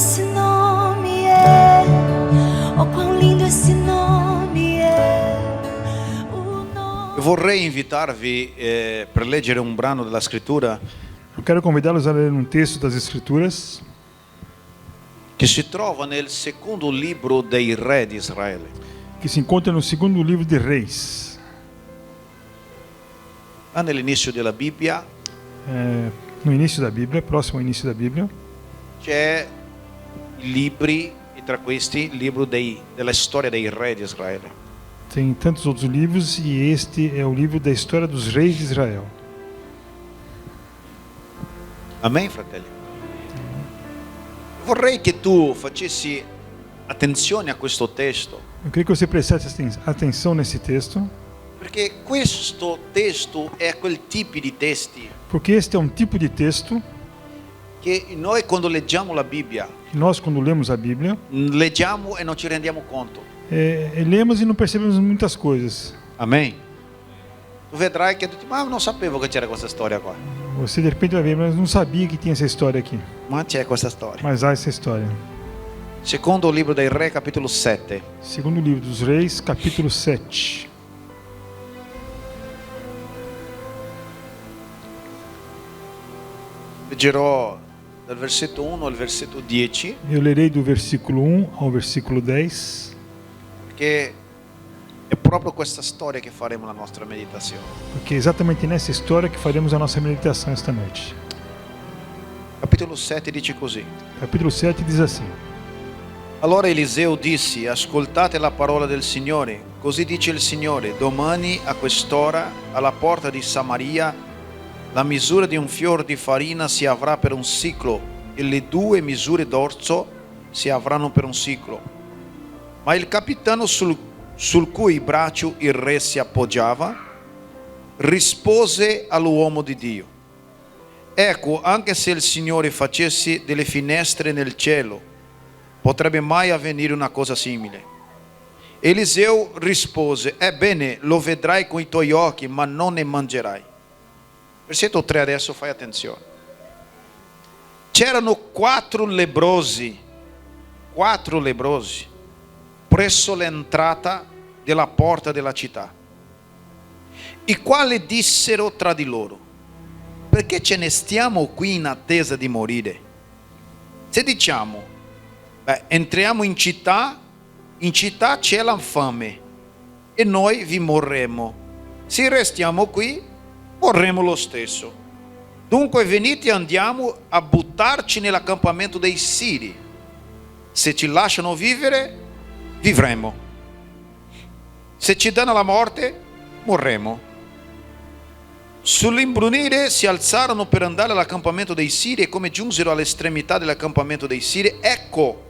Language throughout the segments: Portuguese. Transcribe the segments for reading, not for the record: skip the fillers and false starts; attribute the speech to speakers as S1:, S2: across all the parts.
S1: esse nome é, oh quão lindo esse nome é.
S2: Eu vorrei invitarvi per leggere un brano della scrittura
S3: Eu quero convidá-los a ler um texto das Escrituras
S2: che si trova nel secondo libro dei re di Israele.
S3: que se encontra no segundo livro de Reis.
S2: Là nell'inizio della Bibbia
S3: No início da Bíblia, próximo ao início da Bíblia,
S2: c'è i libri, e tra questi il libro della storia dei re di Israele.
S3: tem tantos outros livros e este é o livro da história dos reis de Israel.
S2: Amen, fratelli? Vorrei che tu facessi attenzione a questo testo,
S3: Eu queria que você prestasse atenção nesse texto,
S2: perché questo testo è quel tipo di testi
S3: porque este é um tipo de texto
S2: che noi quando leggiamo la Bibbia
S3: que nós, quando lemos a Bíblia,
S2: leggiamo e non ci rendiamo conto.
S3: lemos e não percebemos muitas coisas.
S2: Amen. Tu vedrai che tu dici, ma non sapevo che c'era questa storia qua.
S3: Você de repente vai ver, mas não sabia que tinha essa história aqui.
S2: Ma c'è questa storia.
S3: Mas há essa história.
S2: Secondo libro dei Re, capitolo 7.
S3: Segundo livro dos Reis, capítulo 7.
S2: Leggerò dal versetto 1 al versetto 10,
S3: Eu lerei do versículo 1 ao versículo 10,
S2: perché è proprio questa storia che faremo la nostra meditazione.
S3: porque é exatamente nessa história que faremos a nossa meditação esta noite.
S2: Capitolo 7 dice così.
S3: Capítulo 7 diz assim:
S2: Allora Eliseo disse, ascoltate la parola del Signore, così dice il Signore, domani a quest'ora alla porta di Samaria la misura di un fior di farina si avrà per un ciclo e le 2 misure d'orzo si avranno per un ciclo. Ma il capitano sul cui braccio il re si appoggiava rispose all'uomo di Dio: ecco, anche se il Signore facesse delle finestre nel cielo, potrebbe mai avvenire una cosa simile? Eliseo rispose: ebbene, lo vedrai con i tuoi occhi, ma non ne mangerai. Versetto 3 adesso, fai attenzione. C'erano 4 lebbrosi presso l'entrata della porta della città, i quali dissero tra di loro: perché ce ne stiamo qui in attesa di morire? Se diciamo, entriamo in città c'è la fame e noi vi morremo. Se restiamo qui, morremo lo stesso. Dunque venite e andiamo a buttarci nell'accampamento dei Siri. Se ci lasciano vivere, vivremo. Se ci danno la morte, morremo. Sull'imbrunire si alzarono per andare all'accampamento dei Siri e come giunsero all'estremità dell'accampamento dei Siri, ecco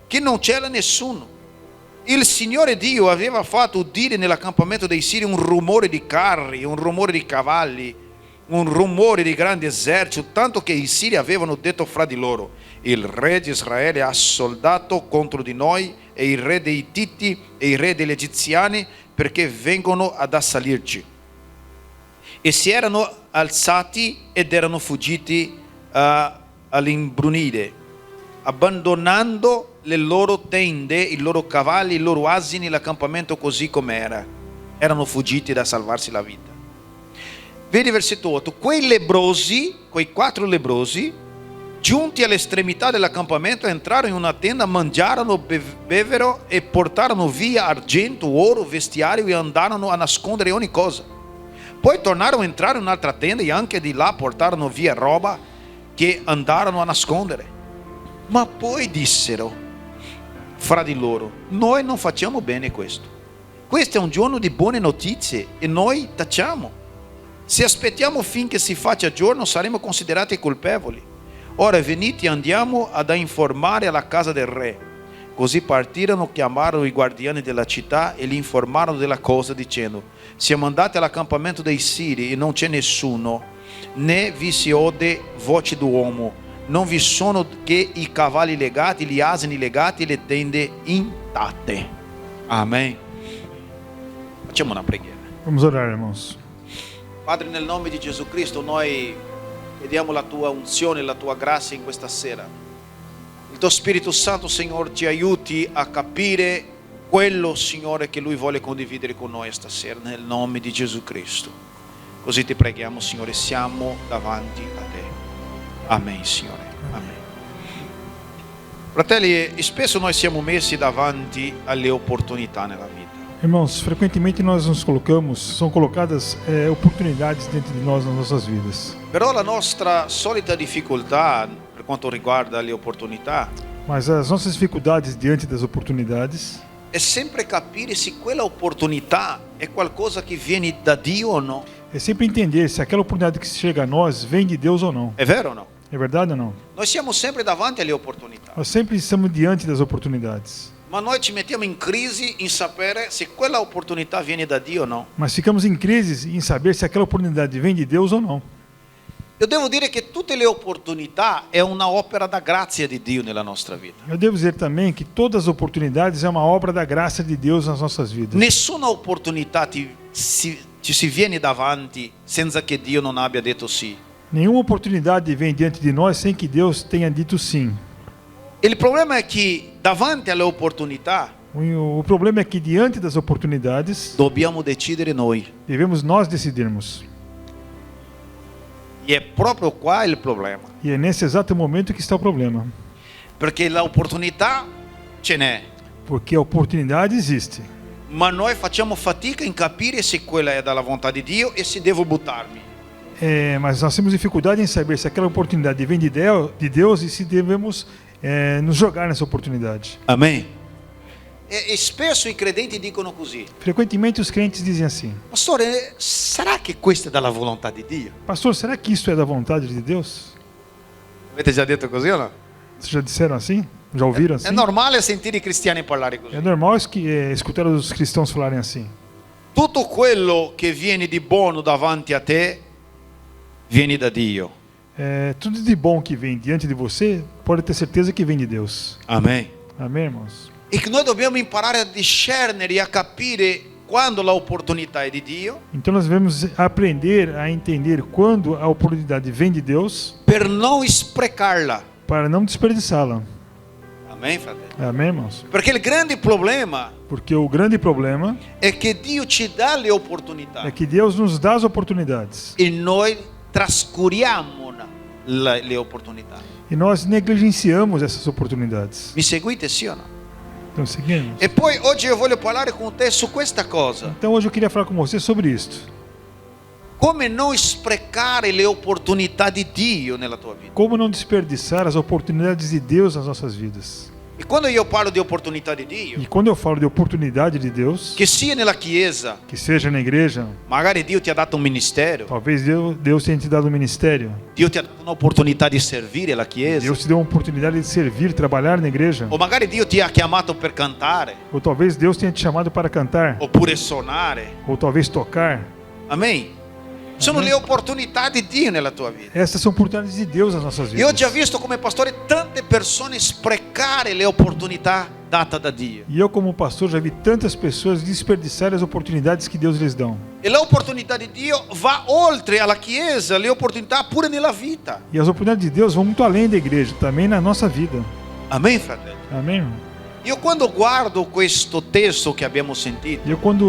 S2: che non c'era nessuno. Il Signore Dio aveva fatto udire nell'accampamento dei Siri un rumore di carri, un rumore di cavalli, un rumore di grandi eserciti, tanto che i Siri avevano detto fra di loro: il re di Israele ha soldato contro di noi, e il re dei Titi e il re degli Egiziani, perché vengono ad assalirci. E si erano alzati ed erano fuggiti all'imbrunire, abbandonando le loro tende, i loro cavalli, i loro asini, l'accampamento così com'era. Erano fuggiti da salvarsi la vita. Vedi versetto 8. Quei 4 lebbrosi, giunti all'estremità dell'accampamento, entrarono in una tenda, mangiarono, bevvero e portarono via argento, oro, vestiario e andarono a nascondere ogni cosa. Poi tornarono a entrare in un'altra tenda e anche di là portarono via roba che andarono a nascondere. Ma poi dissero fra di loro: noi non facciamo bene questo. Questo è un giorno di buone notizie e noi tacciamo. Se aspettiamo finché si faccia giorno, saremo considerati colpevoli. Ora venite, andiamo ad informare alla casa del re. Così partirono, chiamarono i guardiani della città e li informarono della cosa, dicendo: siamo andati all'accampamento dei Siri e non c'è nessuno, né vi si ode voce d'uomo. Non vi sono che i cavalli legati, gli asini legati e le tende intatte. Amen. Facciamo una preghiera.
S3: Vamos orar, irmãos.
S2: Padre, nel nome di Gesù Cristo, noi chiediamo la tua unzione, la tua grazia in questa sera. Il tuo Spirito Santo, Signore, ti aiuti a capire quello, Signore, che Lui vuole condividere con noi stasera, nel nome di Gesù Cristo. Così ti preghiamo, Signore, siamo davanti a Te. Amen, Signore. Amen. Fratelli, spesso noi siamo messi davanti alle opportunità nella vita.
S3: Irmãos, frequentemente são colocadas oportunidades dentro de nós nas nossas vidas.
S2: Però la nostra solita difficoltà per quanto riguarda le opportunità
S3: Mas as nossas dificuldades diante das oportunidades
S2: è sempre capire se quella opportunità è qualcosa che viene da Dio o no.
S3: é sempre entender se aquela oportunidade que chega a nós vem de Deus ou não.
S2: È vero o no?
S3: É verdade ou não?
S2: Noi siamo sempre davanti alle opportunità,
S3: Nós sempre estamos diante das oportunidades.
S2: ma noi ci mettiamo in crisi in sapere se quella opportunità viene da Dio o no.
S3: Mas ficamos em crise em saber se aquela oportunidade vem de Deus ou não.
S2: Io devo dire che tutte le opportunità è una opera da grazia di Dio nella nostra vita.
S3: Eu devo dizer também que todas as oportunidades é uma obra da graça de Deus nas nossas vidas.
S2: Nessuna opportunità ci si viene davanti senza che Dio non abbia detto sì.
S3: Nenhuma oportunidade vem diante de nós sem que Deus tenha dito sim.
S2: Il problema è che davanti alle opportunità
S3: O problema é que diante das oportunidades
S2: dobbiamo decidere noi.
S3: devemos nós decidirmos.
S2: E è proprio qua il problema.
S3: E é nesse exato momento que está o problema.
S2: Perché l'opportunità ce n'è,
S3: Porque a oportunidade existe.
S2: ma noi facciamo fatica in capire se quella è dalla volontà di Dio e se devo buttarmi.
S3: Mas nós temos dificuldade em saber se aquela oportunidade vem de Deus e se devemos nos jogar nessa oportunidade.
S2: Amen. E spesso i credenti dicono così:
S3: Frequentemente os crentes dizem assim:
S2: Pastore, sarà che questa è dalla volontà di Dio?
S3: Pastor, será que isso é da vontade de Deus?
S2: Avete già detto così o no?
S3: Vocês já disseram assim? Já ouviram assim?
S2: È normale sentire i cristiani parlare così.
S3: É normal escutar os cristãos falarem assim.
S2: Tutto quello che viene di buono davanti a te viene da Dio.
S3: Tudo de bom que vem diante de você, pode ter certeza que vem de Deus.
S2: Amen.
S3: Amém, irmãos?
S2: E che noi dobbiamo imparare a discernere e a capire quando l'opportunità è di Dio,
S3: Então nós devemos aprender a entender quando a oportunidade vem de Deus
S2: per non sprecarla.
S3: para não desperdiçá-la.
S2: Amen, fratelli.
S3: Amém, irmãos?
S2: Perché il grande problema
S3: Porque o grande problema
S2: è che Dio ci dà le opportunità
S3: é que Deus nos dá as oportunidades
S2: e noi trascuriamo le opportunità.
S3: e nós negligenciamos essas oportunidades.
S2: Mi seguite, sì o no?
S3: Então seguimos.
S2: E poi oggi io voglio parlare con te su questa cosa.
S3: Então hoje eu queria falar com você sobre isto.
S2: Come non sprecare le opportunità di Dio nella tua vita.
S3: Como não desperdiçar as oportunidades de Deus nas nossas vidas.
S2: E quando io parlo di opportunità di Dio,
S3: E quando eu falo de oportunidade de Deus,
S2: che sia nella chiesa,
S3: que seja na igreja,
S2: magari Dio ti ha dato un ministero,
S3: talvez Deus tenha te dado um ministério.
S2: Dio ti ha dato un'opportunità di servire la chiesa,
S3: Deus te deu uma oportunidade de servir, trabalhar na igreja.
S2: o magari Dio ti ha chiamato per cantare,
S3: Ou talvez Deus tenha te chamado para cantar.
S2: oppure suonare.
S3: Ou talvez tocar.
S2: Amen. Sono le opportunità di Dio nella tua vita.
S3: Essas são oportunidades de Deus nas nossas
S2: Io ho
S3: vidas.
S2: già visto come pastore tante persone sprecare le opportunità date da Dio.
S3: E eu, como pastor, já vi tantas pessoas desperdiçarem as oportunidades que Deus lhes dá.
S2: E l'opportunità di Dio va oltre alla chiesa, le opportunità pure nella vita.
S3: E as oportunidades de Deus vão muito além da igreja, também na nossa vida.
S2: Amen, fratello.
S3: Amém, irmão?
S2: Io quando guardo questo testo che abbiamo sentito,
S3: E eu, quando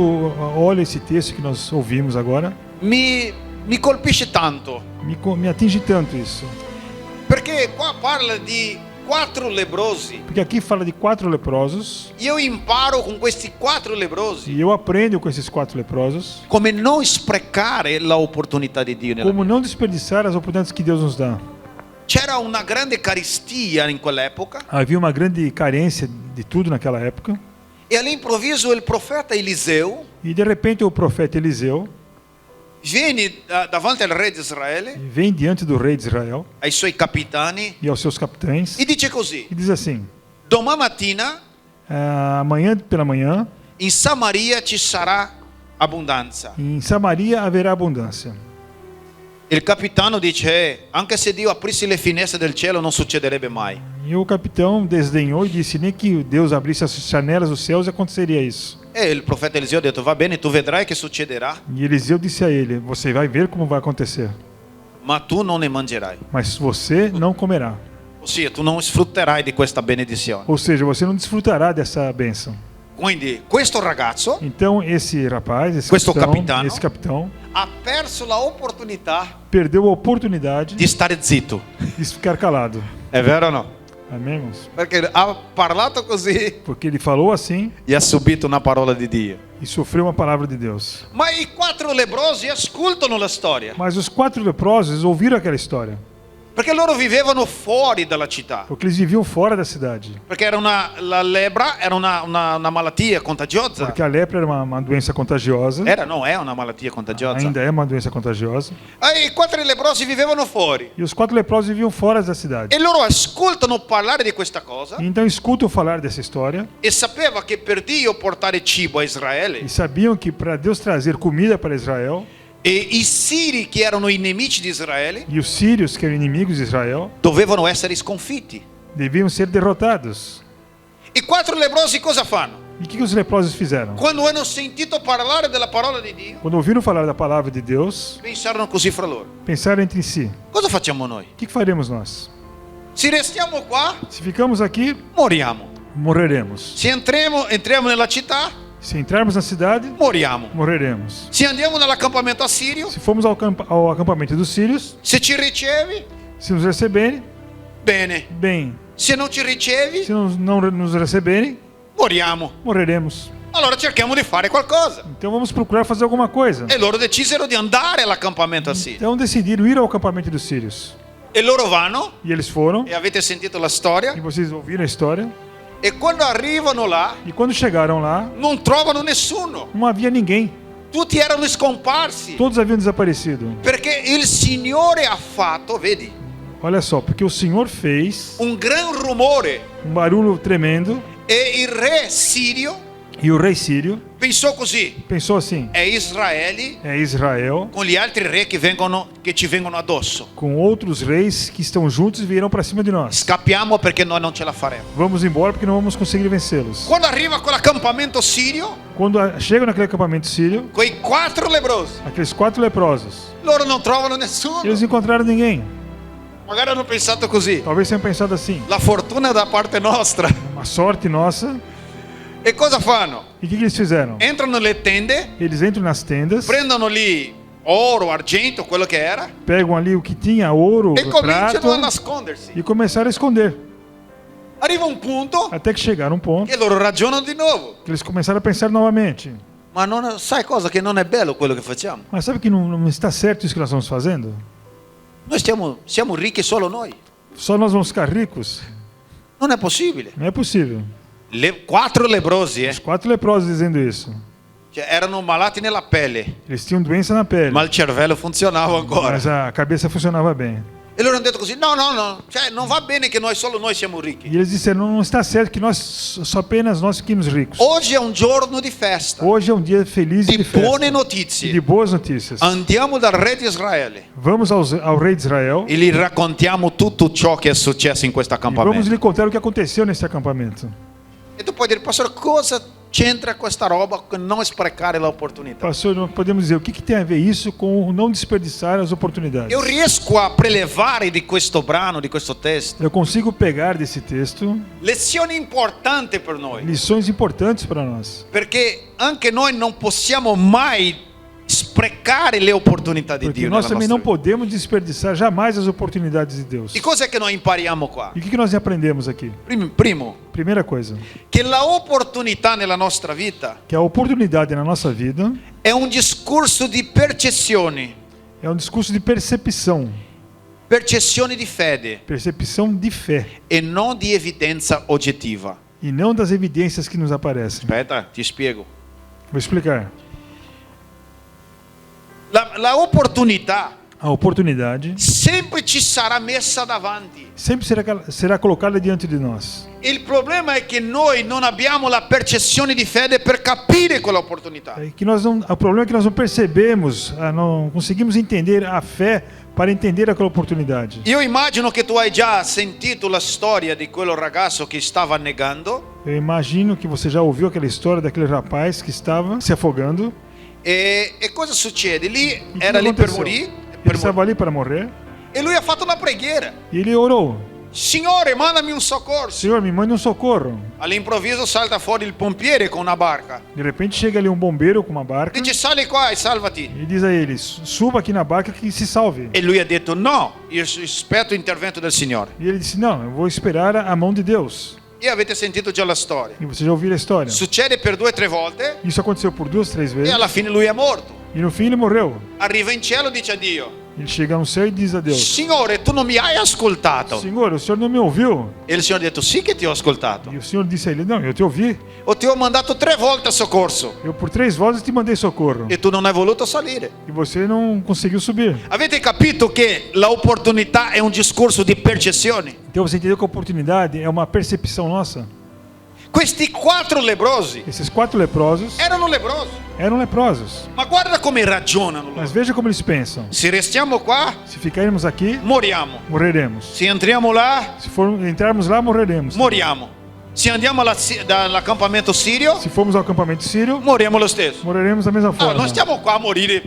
S3: olho esse texto que nós ouvimos agora,
S2: mi colpisce tanto.
S3: me atinge tanto isso.
S2: Perché qua parla di 4 leprosi.
S3: Porque aqui fala de 4 leprosos.
S2: Io imparo con questi 4 leprosi
S3: E eu aprendo com esses 4 leprosos
S2: come non sprecare l'opportunità di Dio nella
S3: como
S2: vita.
S3: não desperdiçar as oportunidades que Deus nos dá.
S2: C'era una grande carestia in quell'epoca
S3: Havia uma grande carência de tudo naquela época.
S2: e all'improvviso il profeta Eliseo
S3: E de repente o profeta Eliseu
S2: viene davanti al re di Israele,
S3: vem diante do rei de Israel
S2: ai suoi capitani,
S3: e aos seus capitães
S2: e dice così:
S3: e diz assim:
S2: domani mattina
S3: amanhã pela manhã,
S2: in Samaria ci sarà abbondanza.
S3: em Samaria haverá abundância.
S2: Il capitano dice: anche se Dio aprisse le finestre del cielo non succederebbe mai.
S3: E o capitão desdenhou e disse: nem que Deus abrisse as janelas dos céus aconteceria isso.
S2: E il profeta Eliseo ha detto: va bene, tu vedrai che succederà,
S3: E Eliseu disse a ele: você vai ver como vai acontecer,
S2: ma tu non ne mangerai.
S3: mas você não comerá.
S2: O Ossia, tu non sfrutterai di questa benedizione.
S3: Ou seja, você não desfrutará dessa bênção.
S2: Quindi questo ragazzo
S3: Então esse rapaz,
S2: Questo capitano.
S3: esse capitão,
S2: ha perso la opportunità
S3: perdeu a oportunidade
S2: di stare zitto.
S3: de ficar calado.
S2: È vero o no?
S3: Amém, irmãos?
S2: Perché ha parlato così
S3: Porque ele falou assim
S2: e ha subito una parola di Dio.
S3: e sofreu uma palavra de Deus.
S2: Ma i 4 lebbrosi ascoltano la storia,
S3: Mas os 4 leprosos ouviram aquela história,
S2: perché loro vivevano fuori dalla città.
S3: porque eles viviam fora da cidade.
S2: Perché la lebbra era una malattia contagiosa.
S3: Porque a lepra era uma doença contagiosa,
S2: È una malattia contagiosa.
S3: ainda é uma doença contagiosa.
S2: I 4 lebbrosi vivevano fuori
S3: E os 4 leprosos viviam fora da cidade.
S2: e loro ascoltano parlare di questa cosa
S3: E então escutam falar dessa história
S2: e sapeva che per Dio portare cibo a Israele
S3: e sabiam que para Deus trazer comida para Israel,
S2: e i siri che erano i nemici di Israele
S3: e os sírios, que eram inimigos de Israel,
S2: dovevano essere sconfitti.
S3: deviam ser derrotados.
S2: I 4 lebbrosi cosa fanno?
S3: E o que os leprosos fizeram?
S2: Quando hanno sentito parlare della parola di Dio,
S3: Quando ouviram falar da palavra de Deus,
S2: pensarono così fra loro:
S3: pensaram entre si:
S2: cosa facciamo noi?
S3: o que faremos nós?
S2: Se restiamo qua,
S3: Se ficamos aqui,
S2: moriamo.
S3: morreremos.
S2: Se entriamo nella città,
S3: Se entrarmos na cidade,
S2: moriamo.
S3: morreremos.
S2: Se andiamo nell'accampamento assirio,
S3: Se formos ao acampamento dos sírios,
S2: se ci ricevi,
S3: se nos receberem,
S2: bene.
S3: bem.
S2: Se non ci ricevi,
S3: Se não nos receberem,
S2: moriamo.
S3: morreremos.
S2: Allora cerchiamo di fare qualcosa.
S3: Então vamos procurar fazer alguma coisa.
S2: E loro decisero di andare all'accampamento assirio.
S3: Então decidiram ir ao acampamento dos sírios.
S2: E loro vanno,
S3: E eles foram,
S2: e avete sentito la storia,
S3: e vocês ouviram a história.
S2: e quando arrivano là,
S3: E quando chegaram lá,
S2: non trovano nessuno.
S3: não havia ninguém.
S2: Tutti erano scomparsi.
S3: Todos haviam desaparecido.
S2: Perché il Signore ha fatto, vedi,
S3: Olha só, porque o Senhor fez
S2: un gran rumore.
S3: um barulho tremendo
S2: E il re sirio
S3: e o rei sírio
S2: pensò così:
S3: pensou assim:
S2: è Israele
S3: é Israel
S2: con gli altri re che ci vengono addosso.
S3: com outros reis que estão juntos e virão para cima de nós.
S2: Scappiamo perché noi non ce la faremo.
S3: Vamos embora porque não vamos conseguir vencê-los.
S2: Quando arriva quell'accampamento sirio,
S3: Quando chegam naquele acampamento sírio,
S2: quei 4 lebbrosi,
S3: aqueles 4 leprosos,
S2: loro non trovano nessuno.
S3: eles encontraram ninguém.
S2: Magari hanno pensato così:
S3: Talvez tenham pensado assim:
S2: la fortuna è da parte nostra.
S3: uma sorte nossa.
S2: E cosa fanno?
S3: E o que eles fizeram?
S2: Entrano nelle tende,
S3: Eles entram nas tendas,
S2: prendono lì oro, argento, quello che era,
S3: pegam ali o que tinha, ouro,
S2: e cominciano
S3: prata,
S2: a nascondersi.
S3: e começaram a esconder.
S2: Arriva un punto
S3: Até que chegaram um ponto
S2: che loro ragionano di nuovo.
S3: que eles começaram a pensar novamente:
S2: Ma sai cosa? Che non è bello quello che facciamo.
S3: mas sabe que não está certo isso que nós estamos fazendo?
S2: Noi siamo ricchi solo noi.
S3: Só nós vamos ficar ricos?
S2: Non è possibile.
S3: Não é possível.
S2: 4 lebbrosi,
S3: Os 4 leprosos dizendo isso.
S2: Cioè, erano malati nella pelle,
S3: Eles tinham doença na pele,
S2: ma il cervello funzionava ancora.
S3: mas a cabeça funcionava bem.
S2: E loro hanno detto così: no, cioè, non va bene che solo noi siamo ricchi.
S3: E eles disseram: não está certo que nós só apenas nós fiquemos ricos.
S2: Oggi è un giorno di festa,
S3: Hoje é um dia feliz e
S2: di
S3: de festa,
S2: buone
S3: e de
S2: notizie.
S3: boas notícias.
S2: Andiamo dal re di Israele
S3: Vamos ao rei de Israel
S2: e gli raccontiamo tutto ciò che è successo in questo
S3: e vamos
S2: accampamento.
S3: lhe contar o que aconteceu nesse acampamento.
S2: E tu puoi dire: pastore, cosa c'entra questa roba con non sprecare l'opportunità?
S3: Pastor, nós podemos dizer o que tem a ver isso com não desperdiçar as oportunidades.
S2: Io riesco a prelevare di questo brano, di questo testo,
S3: Eu consigo pegar desse texto
S2: lezioni importanti per noi,
S3: lições importantes para nós,
S2: perché anche noi non possiamo mai sprecare le opportunità di
S3: porque
S2: Dio
S3: nós
S2: nella
S3: também
S2: nostra
S3: não
S2: vita.
S3: podemos desperdiçar jamais as oportunidades de Deus.
S2: E cos'è che noi impariamo qua?
S3: E o que nós aprendemos aqui?
S2: Primo,
S3: Primeira coisa,
S2: che la opportunità nella nostra vita
S3: que a oportunidade na nossa vida
S2: è un discorso di percezioni,
S3: é um discurso de percepção
S2: percezioni di fede
S3: de fé,
S2: e non di evidenza oggettiva.
S3: e não das evidências que nos aparecem.
S2: Aspetta, ti spiego.
S3: Vou explicar.
S2: La opportunità
S3: A oportunidade
S2: sempre ci sarà messa davanti.
S3: sempre será colocada diante de nós.
S2: Il problema è che noi non abbiamo la percezione di fede per capire quell'opportunità.
S3: É que nós não, o problema é que nós não percebemos, não conseguimos entender a fé para entender aquela oportunidade.
S2: Io immagino che tu hai già sentito la storia di quello ragazzo che stava negando
S3: Eu imagino que você já ouviu aquela história daquele rapaz que estava se afogando.
S2: e cosa succede? Lì
S3: E o que
S2: era lì per
S3: aconteceu?
S2: morire
S3: Ele estava ali para morrer
S2: e lui ha fatto una preghiera.
S3: e ele orou.
S2: Signore, mandami un soccorso.
S3: Senhor, me mande um socorro.
S2: All'improvviso salta fuori il pompiere con una barca.
S3: De repente chega ali um bombeiro com uma barca
S2: Dice sali qua e salvati.
S3: e diz a ele: suba aqui na barca que se salve.
S2: E lui ha detto no, io aspetto l'intervento del Signore.
S3: E ele disse: não, eu vou esperar a mão de Deus.
S2: E avete sentito già la storia.
S3: E você já ouviu a história.
S2: Succede per 2 o 3 volte
S3: Isso aconteceu por 2, 3
S2: e
S3: vezes.
S2: alla fine lui è morto.
S3: E no fim ele morreu.
S2: Arriva in cielo e dice a Dio:
S3: Ele chega no céu e diz a Deus:
S2: Signore, tu non mi hai ascoltato.
S3: Senhor, o Senhor não me ouviu?
S2: E il Signore ha detto sì che ti ho ascoltato.
S3: E o Senhor disse a ele: não, eu te ouvi.
S2: O ti ho mandato 3 volte a soccorso
S3: Eu por 3 vozes te mandei socorro.
S2: e tu non hai voluto salire.
S3: E você não conseguiu subir.
S2: Avete capito che l'opportunità è un discorso di percezione?
S3: Então você entendeu que a oportunidade é uma percepção nossa?
S2: Questi 4 leprosi
S3: Esses 4 leprosos
S2: erano leprosi,
S3: eram leprosos.
S2: ma guarda come ragionano loro.
S3: Mas veja como eles pensam.
S2: Se restiamo qua,
S3: Se ficarmos aqui,
S2: moriamo.
S3: morreremos.
S2: Se entriamo là,
S3: Se entrarmos lá, morreremos.
S2: moriamo. Se andiamo dall'accampamento sirio,
S3: Se formos ao acampamento sírio,
S2: moriamo lo stesso.
S3: morreremos da mesma
S2: Ah,
S3: forma.
S2: non stiamo qua a morire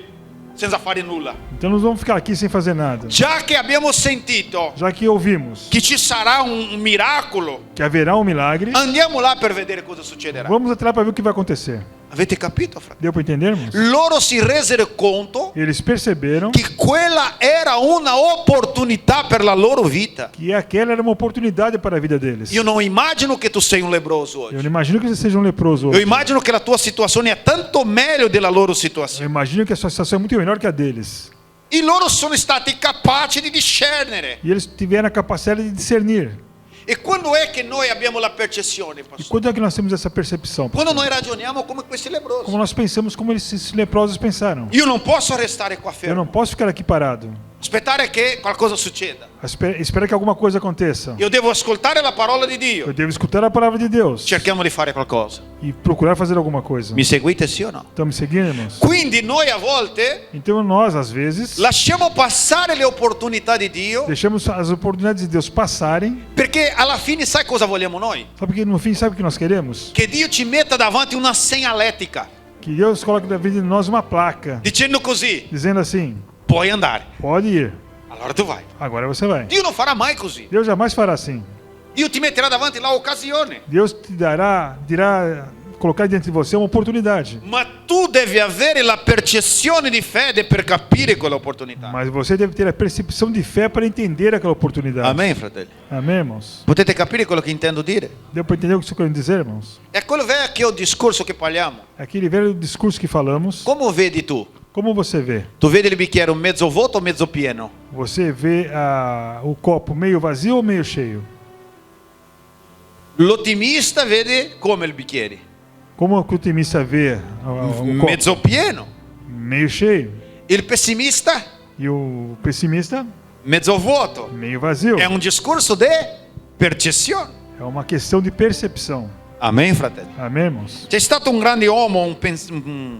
S2: senza fare nulla.
S3: Então nós vamos ficar aqui sem fazer nada.
S2: Già che abbiamo sentito
S3: Já que ouvimos
S2: che ci sarà un miracolo,
S3: que haverá um milagre,
S2: andiamo là per vedere cosa succederà.
S3: vamos até lá para ver o que vai acontecer.
S2: Avete capito, fratelli?
S3: Deu para entendermos?
S2: Loro si resero conto
S3: Eles perceberam
S2: che quella era una opportunità per la loro vita.
S3: que aquela era uma oportunidade para a vida deles.
S2: Io non immagino che tu sei un leproso
S3: Eu
S2: oggi.
S3: não imagino que você seja um leproso
S2: Eu
S3: hoje.
S2: immagino che la tua situazione è tanto meglio della loro
S3: Eu
S2: situazione.
S3: imagino que a sua situação é muito melhor que a deles.
S2: E loro sono stati capaci di discernere.
S3: E eles tiveram a capacidade de discernir.
S2: E quando è che noi abbiamo la percezione,
S3: E
S2: pastor?
S3: quando é que nós temos essa percepção?
S2: Quando noi ragioniamo come questi leprosi.
S3: Como nós pensamos, como esses leprosos pensaram.
S2: Io non posso restare qua
S3: Eu
S2: fermo.
S3: não posso ficar aqui parado.
S2: Aspettare che qualcosa succeda.
S3: Espera que alguma coisa aconteça.
S2: Io devo ascoltare la parola di
S3: Eu
S2: Dio.
S3: devo escutar a palavra de Deus
S2: Cerchiamo di fare qualcosa.
S3: e procurar fazer alguma coisa.
S2: Mi seguite sì o no?
S3: Estão me seguindo, irmãos?
S2: Quindi noi a volte
S3: Então nós, às vezes,
S2: lasciamo passare le opportunità di Dio,
S3: deixamos as oportunidades de Deus passarem.
S2: perché alla fine sai cosa vogliamo noi?
S3: Sabe que no fim, sabe o que nós queremos?
S2: Che Dio ci metta davanti una segnaletica,
S3: Que Deus coloque na vida de nós uma placa,
S2: dicendo così,
S3: dizendo assim:
S2: puoi andare.
S3: pode ir,
S2: Allora tu vai.
S3: agora você vai.
S2: Dio non farà mai così.
S3: Deus jamais fará assim.
S2: Dio ti metterà davanti l'occasione,
S3: Deus te dirá, colocar diante de você uma oportunidade.
S2: ma tu devi avere la percezione di fede per capire quell'opportunità.
S3: Mas você deve ter a percepção de fé para entender aquela oportunidade.
S2: Amen, fratelli.
S3: Amém, irmãos?
S2: Potete capire quello che intendo dire?
S3: Deu para entender o que você quer dizer, irmãos?
S2: È quello vecchio discorso che parliamo.
S3: Aquele velho discurso que falamos.
S2: Come vedi tu?
S3: Como você vê?
S2: Tu vedi il bicchiere mezzo vuoto o mezzo pieno?
S3: Você vê o copo meio vazio ou meio cheio?
S2: L'ottimista vede come il bicchiere?
S3: Como o otimista vê o copo?
S2: Mezzo pieno.
S3: Meio cheio.
S2: Il pessimista?
S3: E o pessimista?
S2: Mezzo vuoto.
S3: Meio vazio.
S2: È un discorso di percezione.
S3: É uma questão de percepção.
S2: Amen, fratelli.
S3: Amém, irmãos?
S2: C'è stato un grande uomo, un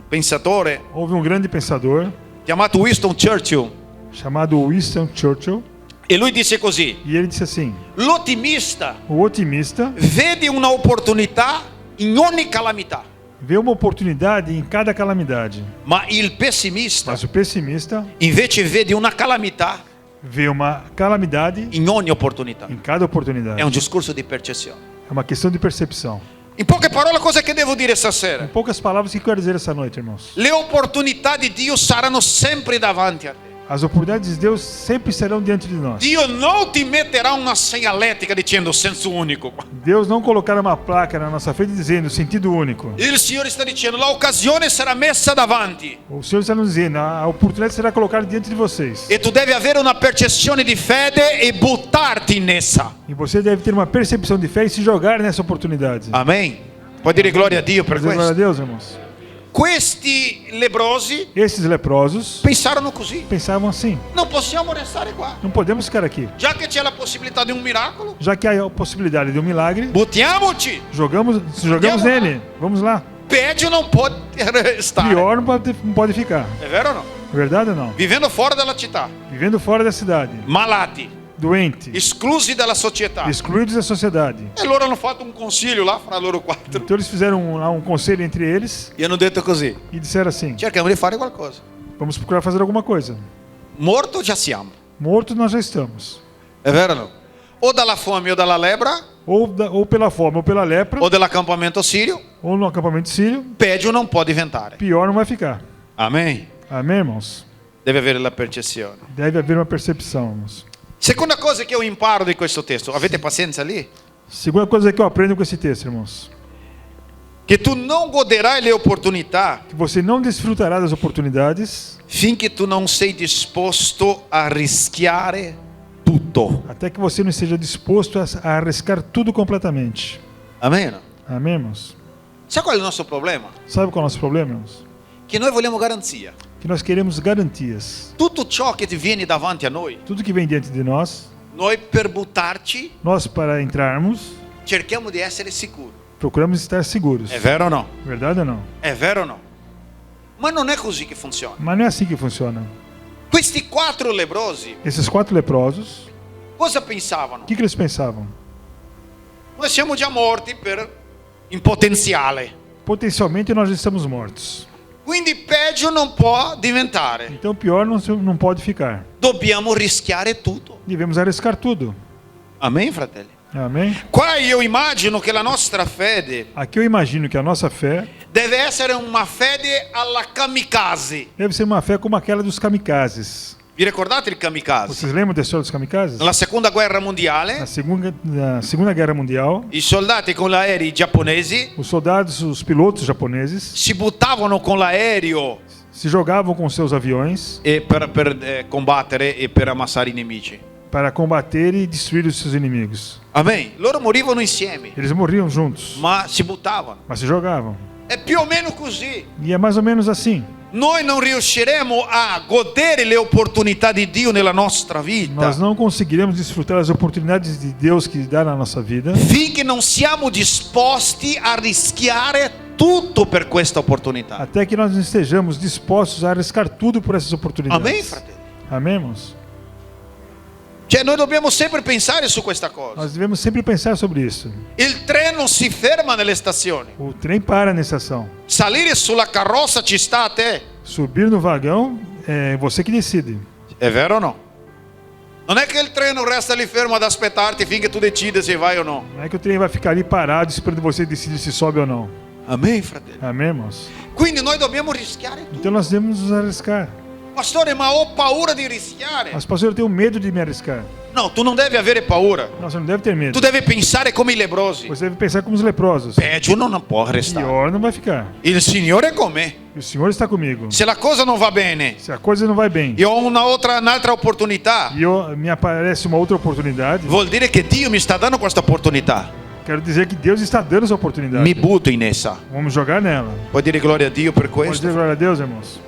S2: pensatore,
S3: Houve um grande pensador
S2: chiamato Winston Churchill,
S3: chamado Winston Churchill
S2: e lui disse così:
S3: e ele disse assim:
S2: l'ottimista
S3: o otimista
S2: vede una opportunità in ogni calamità,
S3: vê uma oportunidade em cada calamidade,
S2: ma il pessimista
S3: mas o pessimista
S2: invece vede una calamità
S3: vê uma calamidade
S2: in ogni opportunità.
S3: em cada oportunidade.
S2: È un discorso di percezione.
S3: É uma questão de percepção.
S2: In poche parole, cosa che devo dire
S3: Em
S2: stasera?
S3: poucas palavras, o que eu quero dizer essa noite, irmãos?
S2: Le opportunità di Dio saranno sempre davanti a te.
S3: As oportunidades de Deus sempre serão diante de nós.
S2: Dio non ti metterà una segnaletica dicendo senso unico.
S3: Deus não colocará uma placa na nossa frente dizendo sentido único.
S2: Il Signore sta dicendo l'occasione sarà messa davanti
S3: O Senhor está nos dizendo, a oportunidade será colocada diante de vocês.
S2: e tu devi avere una percezione di fede e buttarti in essa.
S3: E você deve ter uma percepção de fé e se jogar nessa oportunidade.
S2: Amen. Puoi dire gloria a Dio per
S3: Glória a
S2: questo?
S3: Deus, irmãos.
S2: Questi leprosi
S3: Esses leprosos
S2: pensarono così:
S3: pensavam assim:
S2: non possiamo restare qua.
S3: não podemos ficar aqui.
S2: Già che c'è la possibilità di un miracolo,
S3: Já que há a possibilidade de um milagre,
S2: buttiamoci.
S3: jogamos
S2: Andiamo lá.
S3: nele. Vamos lá.
S2: Peggio non può restare.
S3: Pior não pode ficar.
S2: È vero o no?
S3: Verdade ou não?
S2: Vivendo fuori dalla città,
S3: Vivendo fora da cidade,
S2: malati,
S3: doente,
S2: esclusi dalla società.
S3: excluídos da sociedade.
S2: E loro hanno fatto un consiglio là fra loro 4
S3: Então eles fizeram um conselho entre eles
S2: e hanno detto così:
S3: e disseram assim:
S2: cerchiamo di fare qualcosa.
S3: vamos procurar fazer alguma coisa.
S2: Morto già siamo.
S3: Mortos nós já estamos.
S2: È vero o no? o dalla fome o dalla lepra,
S3: ou pela fome ou pela lepra,
S2: o dell'accampamento sirio,
S3: ou no acampamento sírio,
S2: peggio non può diventare.
S3: pior não vai ficar.
S2: Amém.
S3: Amém, irmãos?
S2: Deve avere la percezione.
S3: Deve haver uma percepção, irmãos.
S2: Seconda cosa che io imparo di questo testo, avete pazienza lì?
S3: Segunda coisa que eu aprendo com esse texto, irmãos,
S2: Che tu non goderai le opportunità
S3: que você não desfrutará das oportunidades
S2: finché tu non sei disposto a rischiare tutto.
S3: até que você não esteja disposto a arriscar tudo completamente.
S2: Amém?
S3: Amém, irmãos?
S2: Sai qual è il nostro problema?
S3: Sabe qual é o nosso problema, irmãos?
S2: Che noi vogliamo garanzia.
S3: Que nós queremos garantias.
S2: Tutto ciò che ti viene davanti a noi,
S3: Tudo que vem diante de nós,
S2: noi per buttarci
S3: nós para entrarmos,
S2: cerchiamo di essere sicuri.
S3: procuramos estar seguros.
S2: È vero o no?
S3: Verdade ou não?
S2: È vero o no? Ma non è così che funziona.
S3: Mas não é assim que funciona.
S2: Questi 4 leprosi
S3: Esses 4 leprosos,
S2: cosa pensavano?
S3: o que eles pensavam?
S2: Noi siamo già morti in potenziale.
S3: Potencialmente nós estamos mortos.
S2: Quindi peggio non può diventare.
S3: Então pior não pode ficar.
S2: Dobbiamo rischiare tutto.
S3: Devemos arriscar tudo.
S2: Amém, fratelli?
S3: Amém?
S2: Qua io immagino che la nostra fede
S3: Aqui eu imagino que a nossa fé
S2: deve essere una fede alla kamikaze.
S3: deve ser uma fé como aquela dos kamikazes.
S2: Vi ricordate il kamikaze?
S3: Vocês lembram da história dos kamikazes?
S2: Nella seconda guerra mondiale,
S3: Na Segunda Guerra Mundial,
S2: i soldati con gli aerei giapponesi
S3: os soldados, os pilotos japoneses,
S2: si buttavano con l'aereo
S3: se jogavam com seus aviões
S2: per combattere e per ammassare i nemici.
S3: para combater e destruir os seus inimigos.
S2: Amém? Loro morivano insieme,
S3: Eles morriam juntos,
S2: ma si buttavano.
S3: mas se jogavam.
S2: È più o meno così.
S3: E é mais ou menos assim.
S2: Noi non riusciremo a godere le opportunità di Dio nella nostra vita
S3: Nós não conseguiremos desfrutar as oportunidades de Deus que dá na nossa vida
S2: finché non siamo disposti a rischiare tutto per questa opportunità.
S3: até que nós não estejamos dispostos a arriscar tudo por essas oportunidades.
S2: Amém, fratelli?
S3: Amém, irmãos?
S2: Cioè, noi dobbiamo sempre pensare su questa cosa.
S3: Nós devemos sempre pensar sobre isso.
S2: Il treno si ferma nelle stazioni.
S3: O trem para na estação.
S2: Salire sulla carrozza ci sta a te.
S3: Subir no vagão é você que decide.
S2: È vero o no? Non è che il treno resta lì fermo ad aspettarti finché tu decidi se vai o no.
S3: Não é que o trem vai ficar ali parado esperando você decidir se sobe ou não.
S2: Amém, fratelli?
S3: Amém, irmãos?
S2: Quindi noi dobbiamo rischiare tutto.
S3: Então nós devemos nos arriscar.
S2: Pastore, ma ho paura di rischiare.
S3: Mas, pastor, eu tenho medo de me arriscar.
S2: No, tu non devi avere paura.
S3: Não, você não deve ter medo.
S2: Tu devi pensare come i leprosi.
S3: Você deve pensar como os leprosos.
S2: Peggio non può restare.
S3: Pior não vai ficar.
S2: Il Signore è con me.
S3: E o Senhor está comigo.
S2: Se la cosa non va bene,
S3: Se a coisa não vai bem
S2: io ho un'altra opportunità.
S3: e me aparece uma outra oportunidade,
S2: Vuol dire che Dio mi sta dando questa opportunità.
S3: quero dizer que Deus está dando essa oportunidade.
S2: Mi butto in essa.
S3: Vamos jogar nela.
S2: Puoi dire gloria a Dio per
S3: Pode
S2: questo?
S3: dizer glória a Deus, irmãos?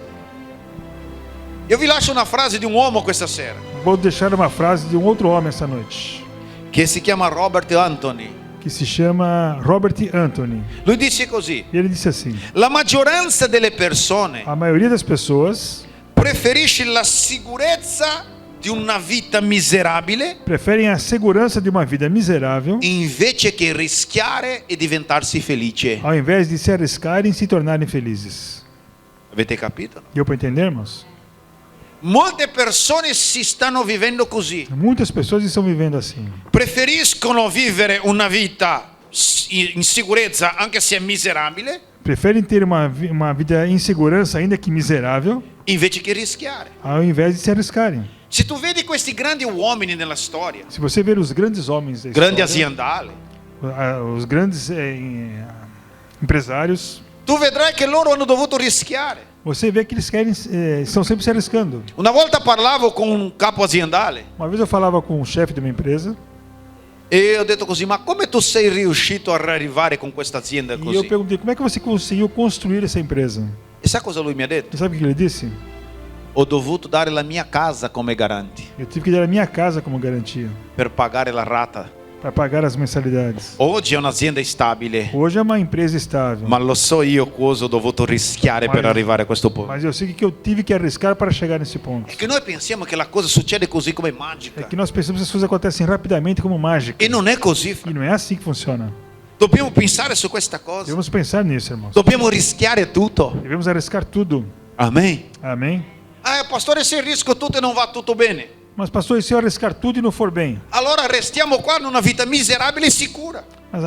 S2: Io vi lascio una frase di un uomo questa sera
S3: Vou deixar uma frase de um outro homem essa noite,
S2: che si chiama Robert Anthony.
S3: que se chama Robert Anthony.
S2: Lui disse così:
S3: E ele disse assim:
S2: la maggioranza delle persone
S3: a maioria das pessoas
S2: preferisce la sicurezza di una vita miserabile
S3: preferem a segurança de uma vida miserável
S2: invece che rischiare e diventarsi felice.
S3: ao invés de se arriscarem e se tornarem felizes.
S2: Avete capito? No?
S3: Deu para entender, irmãos?
S2: Molte persone si stanno vivendo così.
S3: Muitas pessoas estão vivendo assim.
S2: Preferiscono vivere una vita in sicurezza anche se è miserabile
S3: Preferem ter uma vida em segurança, ainda que miserável,
S2: invece che rischiare.
S3: ao invés de se arriscarem.
S2: Se tu vedi questi grandi uomini nella storia,
S3: Se você ver os grandes homens da
S2: grandi
S3: história,
S2: aziendali,
S3: os grandes empresários,
S2: tu vedrai che loro hanno dovuto rischiare.
S3: você vê que eles querem, estão sempre se arriscando.
S2: Una volta parlavo con un capo aziendale
S3: Uma vez eu falava com um chefe de uma empresa
S2: e ho detto così: ma come tu sei riuscito a arrivare con questa azienda
S3: e eu
S2: così?
S3: perguntei como é que você conseguiu construir essa empresa.
S2: E sai cosa lui mi ha detto?
S3: Você sabe o que ele disse?
S2: Ho dovuto dare la mia casa come garanti
S3: Eu tive que dar a minha casa como garantia
S2: per pagare la rata.
S3: para pagar as mensalidades.
S2: Oggi è un'azienda stabile,
S3: Hoje é uma empresa estável,
S2: ma lo so io cosa ho dovuto rischiare per arrivare a questo punto.
S3: mas eu sei que eu tive que arriscar para chegar nesse ponto.
S2: È che noi pensiamo che la cosa succede così come
S3: É
S2: magica.
S3: que nós pensamos que as coisas acontecem rapidamente como mágica.
S2: E non è così.
S3: E não é assim que funciona.
S2: Dobbiamo pensare su questa cosa.
S3: Devemos pensar nisso, irmãos.
S2: Dobbiamo rischiare tutto.
S3: Devemos arriscar tudo.
S2: Amém.
S3: Amém?
S2: Pastore, se risco tutto e non va tutto bene.
S3: Mas pastor, e se eu arriscar tudo e não for bem?
S2: Allora restiamo qua in una vita miserabile e sicura.
S3: Mas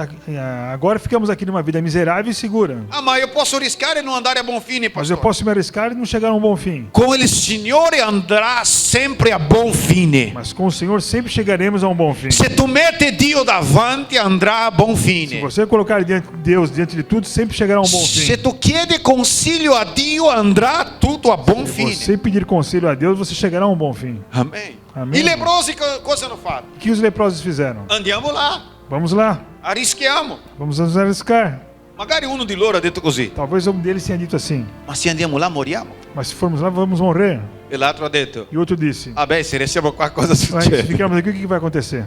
S3: agora ficamos aqui numa vida miserável e segura.
S2: Ah, ma io posso rischiare e non andare a buon fine,
S3: Mas eu
S2: pastore.
S3: posso me arriscar e não chegar a um bom fim.
S2: Con il Signore andrà sempre a buon fine.
S3: Mas com o Senhor sempre chegaremos a um bom fim.
S2: Se tu metti Dio davanti, andrà a buon
S3: Se
S2: fine.
S3: você colocar Deus diante de tudo, sempre chegará a um bom
S2: Se
S3: fim.
S2: tu chiedi consiglio a Dio, andrà tutto a buon
S3: Se
S2: fine.
S3: você pedir conselho a Deus, você chegará a um bom fim.
S2: Amen.
S3: Amen.
S2: I leprosi cosa hanno fatto?
S3: O que os leprosos fizeram?
S2: Andiamo là,
S3: Vamos lá,
S2: arrischiamo.
S3: vamos nos arriscar.
S2: Magari uno di loro ha detto così:
S3: Talvez um deles tenha dito assim:
S2: ma se andiamo là moriamo.
S3: mas se formos lá, vamos morrer.
S2: E l'altro ha detto:
S3: E outro disse:
S2: ah beh, se restiamo qua cosa
S3: mas se
S2: succede?
S3: ficarmos aqui, o que vai acontecer?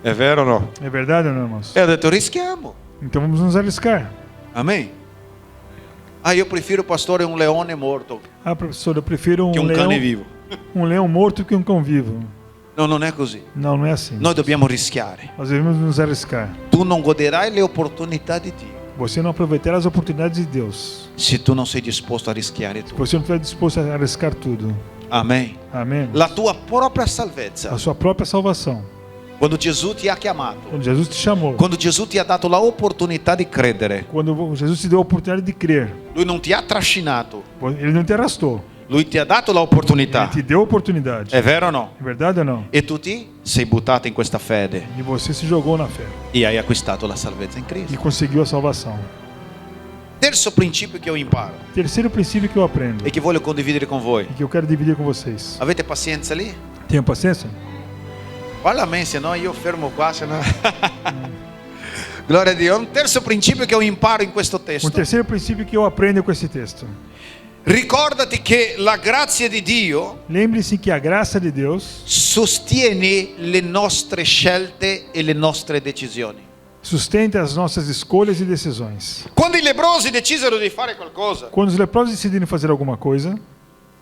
S2: È vero o no?
S3: É verdade ou não, irmãos?
S2: E ho detto: rischiamo.
S3: Então vamos nos arriscar.
S2: Amen. Ah, io prefiro, pastore, un leone morto
S3: Ah, professor, eu prefiro
S2: che un cane vivo.
S3: um leão morto que um cão vivo.
S2: No, non è così.
S3: Não, não é assim.
S2: Noi dobbiamo rischiare.
S3: Nós devemos nos arriscar.
S2: Tu non goderai le opportunità di Dio
S3: Você não aproveitará as oportunidades de Deus.
S2: se tu non sei disposto a rischiare tu.
S3: Você não estiver disposto a arriscar tudo.
S2: Amen.
S3: Amém?
S2: La tua propria salvezza.
S3: A sua própria salvação.
S2: Quando Gesù ti ha chiamato,
S3: Quando Jesus te chamou.
S2: quando Gesù ti ha dato l'opportunità di credere,
S3: Quando Jesus te deu a oportunidade de crer.
S2: Lui non ti ha trascinato,
S3: Ele não te arrastou.
S2: Lui ti ha dato
S3: Ele
S2: l'opportunità.
S3: te deu a oportunidade.
S2: È vero o no?
S3: É verdade ou não?
S2: E tu ti sei buttato in questa fede
S3: E você se jogou na fé.
S2: e hai acquistato la salvezza in
S3: E
S2: Cristo.
S3: conseguiu a salvação.
S2: Terzo principio che io imparo
S3: Terceiro princípio que eu aprendo.
S2: e che voglio condividere con voi.
S3: E que eu quero dividir com vocês.
S2: Avete pazienza lì?
S3: Tenham paciência?
S2: Fala a me, se no io fermo qua. Se no... Gloria a Dio. Un terzo principio che io imparo in questo
S3: Um
S2: testo.
S3: terceiro princípio que eu aprendo com esse texto.
S2: Ricordati che la grazia di Dio
S3: Lembre-se que a graça de Deus
S2: sostiene le nostre scelte e le nostre decisioni.
S3: sustenta as nossas escolhas e decisões.
S2: Quando i leprosi decisero di fare qualcosa,
S3: Quando os leprosos decidirem fazer alguma coisa,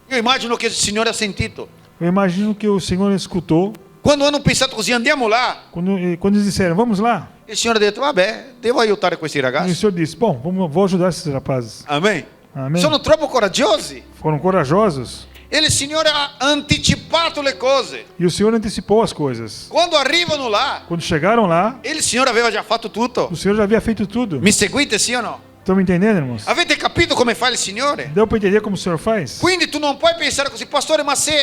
S2: io immagino che il Signore ha sentito.
S3: eu imagino que o Senhor escutou.
S2: Quando hanno pensato così, andiamo là,
S3: Quando eles disseram, vamos lá,
S2: il Signore ha detto, vabbè, devo aiutare questi
S3: e o
S2: ragazzi.
S3: Senhor disse, bom, vou ajudar esses rapazes.
S2: Amen.
S3: Amém?
S2: Sono troppo coraggiosi.
S3: Foram corajosos
S2: E il Signore ha anticipato le cose.
S3: e o Senhor antecipou as coisas.
S2: Quando arrivano là,
S3: Quando chegaram lá,
S2: il Signore aveva già fatto tutto.
S3: o Senhor já havia feito tudo.
S2: Mi seguite, sì o no?
S3: Estão me entendendo, irmãos?
S2: Avete capito come fa il Signore?
S3: Deu para entender como o Senhor faz?
S2: Quindi tu non puoi pensare così, pastore, ma se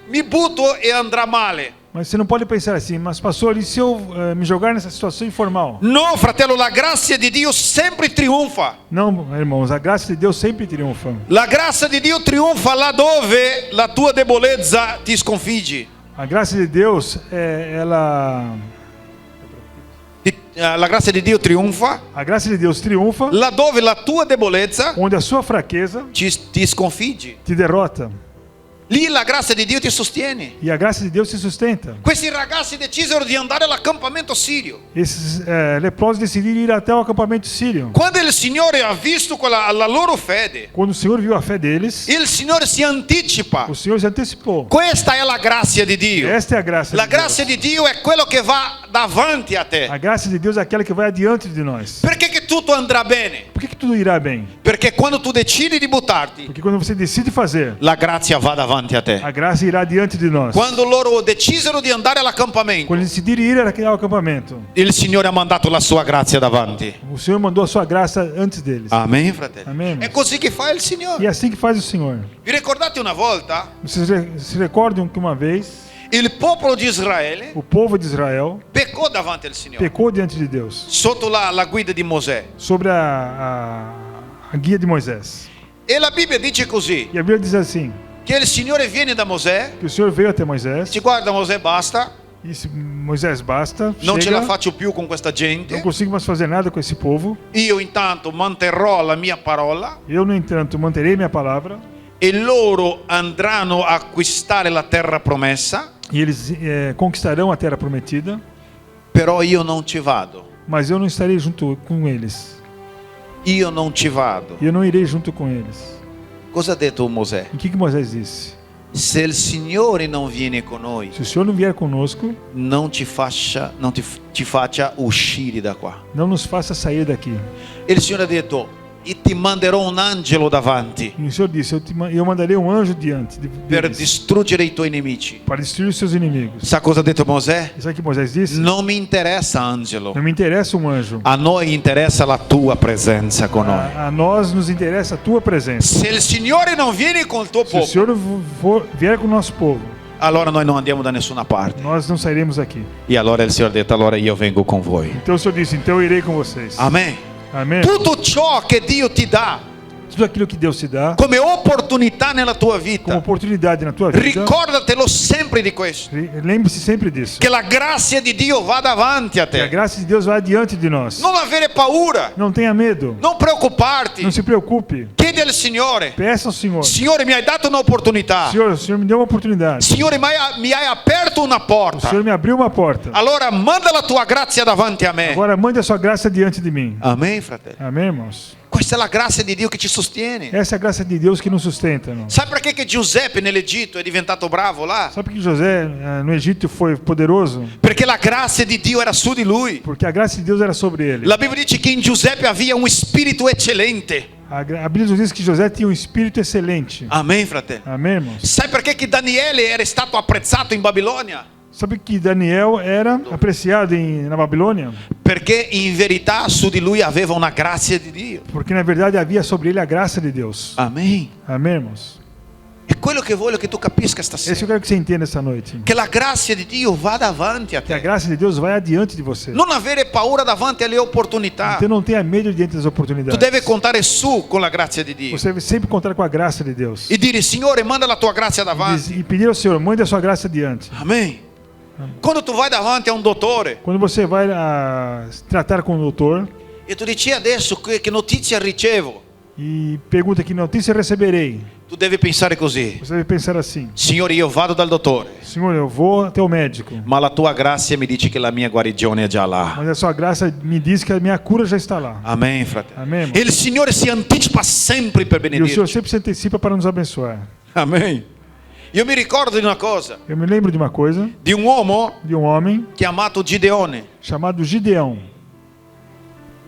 S2: mi butto e andrà male.
S3: Mas você não pode pensar assim, mas pastor, e se eu me jogar nessa situação informal?
S2: No, fratello, la grazia di Dio sempre trionfa.
S3: Não, irmãos, a graça de Deus sempre triunfa.
S2: La grazia di Dio trionfa laddove la tua debolezza ti sconfigge.
S3: A graça de Deus,
S2: La grazia di Dio trionfa
S3: a graça de Deus triunfa
S2: laddove la tua debolezza
S3: onde a sua fraqueza
S2: ti sconfigge.
S3: te derrota.
S2: Lì la grazia di Dio ti sostiene.
S3: E a graça de Deus te sustenta.
S2: Questi ragazzi decisero di andare all'accampamento sirio.
S3: Esses leprosos decidiram ir até o acampamento sírio.
S2: Quando il Signore ha visto la loro fede,
S3: Quando o Senhor viu a fé deles,
S2: il Signore si anticipa.
S3: o Senhor se antecipou.
S2: Questa è la grazia di Dio.
S3: Esta é a graça
S2: La
S3: de Deus.
S2: grazia di Dio è quello che va davanti a te.
S3: A graça de Deus é aquela que vai adiante de nós.
S2: Perché che tutto andrà bene?
S3: Por que tudo irá bem?
S2: Perché quando tu decidi di buttarti,
S3: Porque quando você decide fazer,
S2: la grazia va davanti a te.
S3: a graça irá diante de nós.
S2: Quando loro decisero di andare all'accampamento,
S3: Quando eles decidirem ir ao acampamento,
S2: il Signore ha mandato la sua grazia davanti.
S3: o Senhor mandou a sua graça antes deles.
S2: Amen, fratelli.
S3: Amen.
S2: È così che fa il
S3: E
S2: Signore.
S3: é assim que faz o Senhor.
S2: Vi ricordate una volta
S3: Vocês se recordam que uma vez
S2: il popolo di Israele
S3: o povo de Israel
S2: peccò davanti al Signore
S3: pecou diante de Deus,
S2: sotto la guida di Mosè.
S3: sobre a guia de Moisés.
S2: E la Bibbia dice così,
S3: E a Bíblia diz assim,
S2: che il Signore viene da Mosè,
S3: que o Senhor veio até Moisés,
S2: ci guarda Mosè, basta,
S3: e disse, Moisés, basta,
S2: non ce la
S3: chega,
S2: faccio più con questa
S3: não
S2: gente,
S3: consigo mais fazer nada com esse povo.
S2: io intanto manterrò la mia parola
S3: Eu, no entanto, manterei minha palavra,
S2: e loro andranno a acquistare la terra promessa,
S3: e eles conquistarão a terra prometida,
S2: però io non ci vado,
S3: mas eu não estarei junto com eles.
S2: io non ci vado.
S3: E eu não irei junto com eles.
S2: Cosa ha detto Mosè?
S3: E o que Moisés disse?
S2: Se il Signore non viene con noi,
S3: Se o Senhor não vier conosco,
S2: non ci faccia uscire da qua.
S3: não nos faça sair daqui.
S2: E il Signore ha detto, e ti manderò un angelo davanti
S3: E o Senhor disse: eu mandarei um anjo diante
S2: per
S3: deles,
S2: distruggere i tuoi nemici.
S3: para destruir os seus inimigos.
S2: Sa cosa ha detto Mosè?
S3: E sabe o que Moisés disse?
S2: Non mi interessa angelo,
S3: Não me interessa um anjo.
S2: a noi interessa la tua presenza con noi.
S3: A nós nos interessa a tua presença.
S2: Se il Signore non viene con il tuo
S3: Se o
S2: popolo,
S3: Senhor vier com o nosso povo,
S2: allora noi non andiamo da nessuna parte.
S3: nós não sairemos daqui.
S2: E allora il Signore ha detto, allora io vengo con voi.
S3: Então o Senhor disse: então eu irei com vocês.
S2: Amen.
S3: Amém?
S2: Tutto ciò che Dio ti dà
S3: Tudo aquilo que Deus te dá
S2: come opportunità nella tua
S3: como
S2: vita,
S3: oportunidade na tua vida,
S2: ricordatelo sempre di questo,
S3: lembre-se sempre disso.
S2: che la grazia di Dio va davanti a
S3: Que a
S2: te.
S3: graça de Deus vai adiante de nós.
S2: Non avere paura,
S3: Não tenha medo.
S2: non preoccuparti,
S3: Não se preocupe.
S2: chiedi al Signore,
S3: Peça ao Senhor:
S2: Signore mi hai dato un'opportunità,
S3: o Senhor me deu uma oportunidade.
S2: Signore mi hai aperto una
S3: O
S2: porta,
S3: Senhor me abriu uma porta.
S2: allora manda la tua grazia davanti a me.
S3: Agora mande a sua graça diante de mim.
S2: Amen, fratello.
S3: Amém, irmãos?
S2: Questa è la grazia di Dio che ci sostiene.
S3: Essa é a graça de Deus que nos sustenta. Não?
S2: Sai perché che Giuseppe nell'Egitto è diventato bravo là?
S3: Sabe por que José no Egito foi poderoso?
S2: Perché la grazia di Dio era su di lui.
S3: Porque a graça de Deus era sobre ele.
S2: La Bibbia dice che in Giuseppe havia un spirito eccellente.
S3: A Bíblia nos diz que José tinha um espírito excelente.
S2: Amen, fratello.
S3: Amém, irmãos?
S2: Sai perché che Daniele era stato apprezzato in Babilonia?
S3: Sabe que Daniel era apreciado na Babilônia?
S2: Perché in verità su di lui aveva una grazia di Dio.
S3: Porque na verdade havia sobre ele a graça de Deus.
S2: Amen.
S3: Amém, irmãos?
S2: È quello che voglio che tu capisca
S3: Esse eu
S2: stasera.
S3: quero que você entenda essa noite.
S2: Che la grazia di Dio va davanti a
S3: Que a
S2: te.
S3: graça de Deus vai adiante de você.
S2: Non avere paura davanti alle opportunità.
S3: Então não tenha medo diante das
S2: Tu
S3: oportunidades.
S2: devi contare su con la grazia di Dio.
S3: Você deve sempre contar com a graça de Deus.
S2: E dire, Signore, manda la tua grazia davanti.
S3: E pedir ao Senhor: mande a sua graça adiante.
S2: Amen. Quando tu vai davanti a un dottore
S3: Quando você vai tratar com o doutor
S2: e tu dici adesso che notizia ricevo,
S3: e pergunta que notícia receberei,
S2: tu devi pensare così.
S3: você deve pensar assim:
S2: Signore, io vado dal dottore,
S3: Senhor, eu vou até o médico,
S2: ma la tua grazia mi dice che la mia guarigione è già là.
S3: mas a sua graça me diz que a minha cura já está lá.
S2: Amen, fratello.
S3: Amém, irmão?
S2: E il Signore si anticipa sempre per
S3: E o Senhor
S2: benedirci.
S3: sempre se antecipa para nos abençoar.
S2: Amen. Io mi ricordo di una cosa,
S3: Eu me lembro de uma coisa,
S2: di un uomo
S3: de um homem
S2: chiamato Gideone,
S3: chamado Gideão,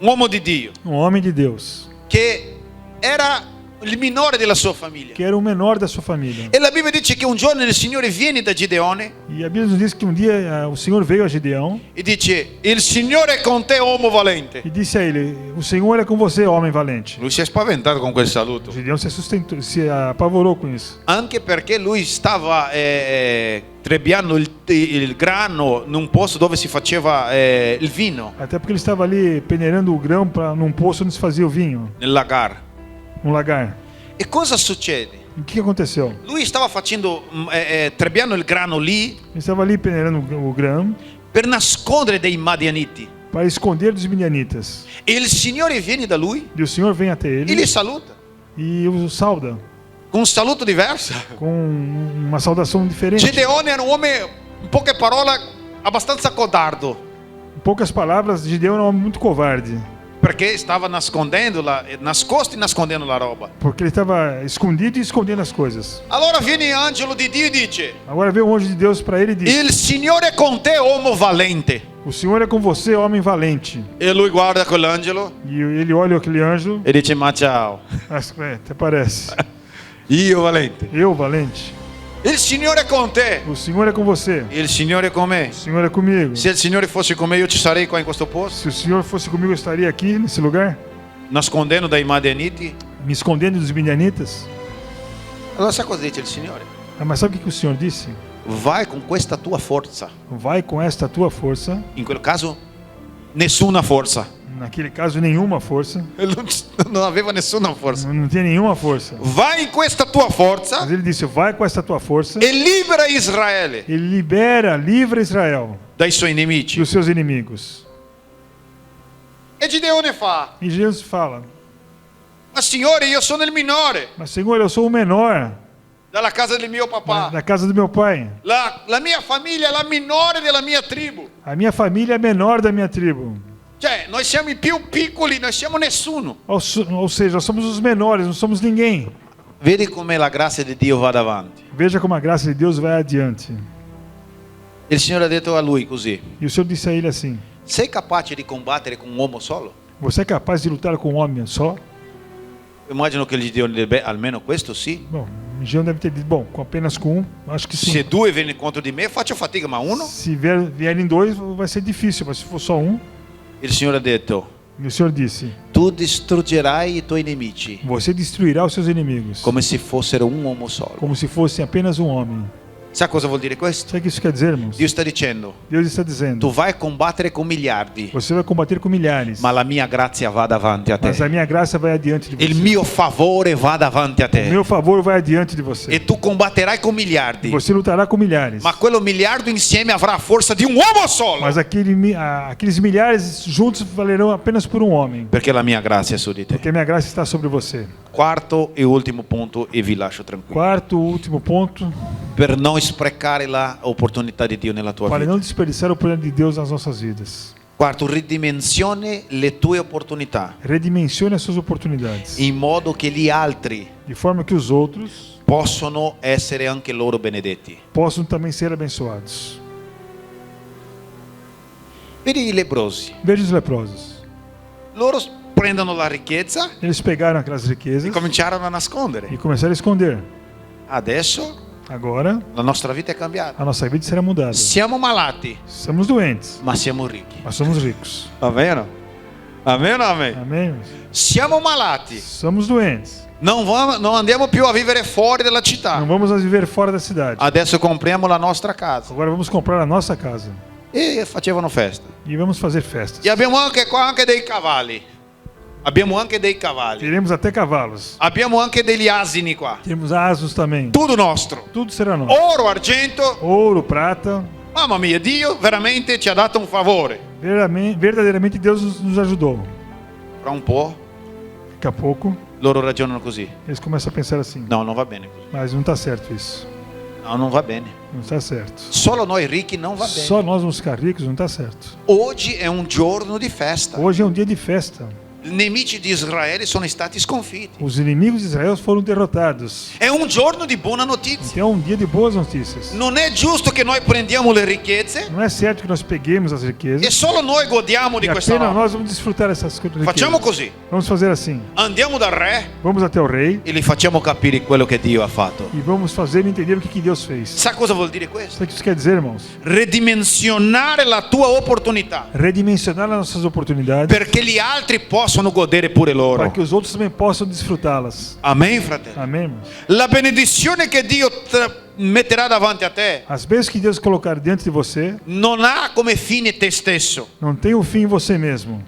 S2: un uomo di Dio,
S3: um homem de Deus,
S2: che era il minore della sua famiglia.
S3: que era o menor da sua família.
S2: E la Bibbia dice che un giorno il Signore viene da Gideone
S3: E a Bíblia nos diz que um dia o Senhor veio a Gideão
S2: e dice, il Signore è con te, uomo valente.
S3: e disse a ele: o Senhor é com você, homem valente.
S2: Lui si è spaventato con quel saluto,
S3: Gideão se apavorou com isso.
S2: anche perché lui stava trebbiando il grano in un posto dove si faceva il vino,
S3: Até porque ele estava ali peneirando o grão num poço onde se fazia o vinho,
S2: nel lagar.
S3: um lagar.
S2: E cosa succede?
S3: E o que aconteceu?
S2: Lui stava facendo, trebbiando il grano lì
S3: Ele estava ali peneirando o grão
S2: per nascondere dei Madianiti.
S3: para esconder dos midianitas.
S2: E il Signore viene da lui
S3: E o Senhor vem até
S2: e
S3: ele
S2: li saluta
S3: e o sauda
S2: con un saluto diverso.
S3: com uma saudação diferente.
S2: Gideone era un uomo, in poche parole, abbastanza codardo,
S3: Em poucas palavras, Gideão era um homem muito covarde,
S2: perché stava nascondendo nascosto e nascondendo la roba.
S3: porque ele estava escondido e escondendo as coisas.
S2: Allora viene l'angelo di Dio e dice,
S3: Agora veio o anjo de Deus para ele e disse:
S2: il Signore è con te, uomo valente.
S3: o Senhor é com você, homem valente.
S2: E lui guarda quell'angelo
S3: E ele olha aquele anjo,
S2: e dice, ma ciao,
S3: até parece:
S2: io valente.
S3: eu valente.
S2: Il Signore è con te.
S3: O Senhor é com você.
S2: Il Signore è con me.
S3: O Senhor é comigo.
S2: Se il Signore fosse con me, io ci sarei qua in questo posto,
S3: Se o Senhor fosse comigo, eu estaria aqui nesse lugar,
S2: nascondendo dai Madianiti.
S3: me escondendo dos midianitas.
S2: Allora sa cosa dice il Signore?
S3: Ah, mas sabe o que o Senhor disse?
S2: Vai con questa tua forza.
S3: Vai com esta tua força.
S2: In quel caso, nessuna forza.
S3: Naquele caso, nenhuma força.
S2: Ele non aveva nessuna forza.
S3: Não tinha nenhuma força.
S2: Vai in questa tua forza
S3: Mas ele disse: vai com esta tua força
S2: e libera Israele
S3: e livra Israel
S2: dai suoi nemici.
S3: dos seus inimigos.
S2: E Gideone fa,
S3: E Jesus fala:
S2: ma Signore, io sono il minore
S3: mas Senhor, eu sou o menor
S2: dalla casa del mio papà.
S3: da casa do meu pai.
S2: La mia famiglia è la minore della mia tribù.
S3: A minha família é a menor da minha tribo.
S2: Cioè, noi siamo i più piccoli, noi siamo nessuno.
S3: Ou seja, nós somos os menores, não somos ninguém.
S2: Vedi come la grazia di Dio va davanti.
S3: Veja como a graça de Deus vai adiante.
S2: Il Signore ha detto a lui così:
S3: E o Senhor disse a ele assim:
S2: sei capace di combattere con un uomo solo?
S3: você é capaz de lutar com um homem só?
S2: Immagino che gli diano almeno questo, sì.
S3: Bom, Gideão deve ter dito, bom, com apenas com um, acho que sim.
S2: Se due vengono contro di me, faccio fatica, ma uno?
S3: Se vierem dois, vai ser difícil, mas se for só um,
S2: Il Signore ha detto:
S3: e o Senhor disse,
S2: tu distruggerai i tuoi nemici
S3: você destruirá os seus inimigos,
S2: come se fossero un uomo solo.
S3: como se fossem apenas um homem.
S2: Sa cosa vuol dire questo?
S3: Sabe o que isso quer dizer, irmãos?
S2: Dio sta dicendo:
S3: Deus está dizendo,
S2: tu vai a combattere con miliardi,
S3: você vai combater com milhares,
S2: ma la mia grazia va davanti a
S3: mas a
S2: te.
S3: minha graça vai adiante de você.
S2: Il mio favore va davanti a
S3: O
S2: te.
S3: meu favor vai adiante de você.
S2: E tu combatterai con miliardi,
S3: Você lutará com milhares,
S2: ma quello miliardo insieme avrà la forza di un uomo solo.
S3: mas aqueles milhares juntos valerão apenas por um homem,
S2: Perché la mia grazia è su di te.
S3: porque a minha graça está sobre você.
S2: Quarto e ultimo punto, e vi lascio tranquillo.
S3: Quarto, último ponto,
S2: Per non sprecare la opportunità di Dio nella tua
S3: para
S2: vita.
S3: não desperdiçar o poder de Deus nas nossas vidas.
S2: Quarto, ridimensione le tue opportunità
S3: Redimensione as suas oportunidades,
S2: in modo che gli altri
S3: de forma que os outros
S2: possono essere anche loro benedetti.
S3: possam também ser abençoados.
S2: Vedi i leprosi.
S3: Veja os leprosos.
S2: Loro prendono la ricchezza
S3: Eles pegaram aquelas
S2: e
S3: riquezas
S2: cominciarono a nascondere.
S3: e começaram a esconder.
S2: Adesso
S3: Agora,
S2: la nostra vita è cambiata.
S3: a nossa vida será mudada.
S2: Siamo malati,
S3: Somos doentes,
S2: ma siamo ricchi.
S3: mas somos ricos.
S2: Amen? Amen, amen.
S3: Amém?
S2: Siamo malati.
S3: Somos doentes.
S2: Non andiamo più a vivere fuori dalla città.
S3: Não vamos mais viver fora da cidade.
S2: Adesso compriamo la nostra casa.
S3: Agora vamos comprar a nossa casa
S2: E facevano festa.
S3: e vamos fazer festas.
S2: E abbiamo anche qua anche dei cavalli. Abbiamo anche dei cavalli.
S3: Teremos até cavalos.
S2: Abbiamo anche degli asini qua.
S3: Temos asnos também.
S2: Tutto nostro.
S3: Tudo será nosso.
S2: Oro, argento.
S3: Ouro, prata.
S2: Mamma mia, Dio veramente ci ha dato un favore.
S3: Verdadeiramente Deus nos ajudou.
S2: Fra un po'
S3: Daqui a pouco,
S2: loro ragionano così.
S3: eles começam a pensar assim.
S2: No, non va bene così.
S3: Mas não está certo isso.
S2: No, non va bene.
S3: Não está certo.
S2: Solo noi ricchi non va bene.
S3: Só nós vamos ficar ricos, não está certo.
S2: Oggi è un giorno di festa.
S3: Hoje é um dia de festa.
S2: I nemici di Israele sono stati sconfitti.
S3: Os inimigos de Israel foram derrotados.
S2: È un giorno di buona notizia.
S3: Então é um dia de boas notícias.
S2: Non è giusto che noi prendiamo le ricchezze
S3: Não é certo que nós peguemos as
S2: e
S3: riquezas
S2: solo noi godiamo di
S3: e
S2: questa
S3: apenas
S2: roba.
S3: nós vamos desfrutar essas riquezas.
S2: Facciamo così.
S3: Vamos fazer assim.
S2: Andiamo dal re
S3: Vamos até o rei
S2: e gli facciamo capire quello che Dio ha fatto.
S3: e vamos fazer ele entender o que Deus fez.
S2: Sa cosa vuol dire questo?
S3: Sabe o que isso quer dizer, irmãos?
S2: Ridimensionare la tua opportunità
S3: Redimensionar as nossas oportunidades
S2: perché gli altri possono godere pure
S3: para
S2: loro.
S3: que os outros também possam desfrutá-las.
S2: Amen, fratello.
S3: Amém, irmãos?
S2: La benedizione che Dio metterà davanti a te
S3: As bênçãos que Deus colocar diante de você
S2: non ha come fine te stesso.
S3: não tem um fim em você mesmo.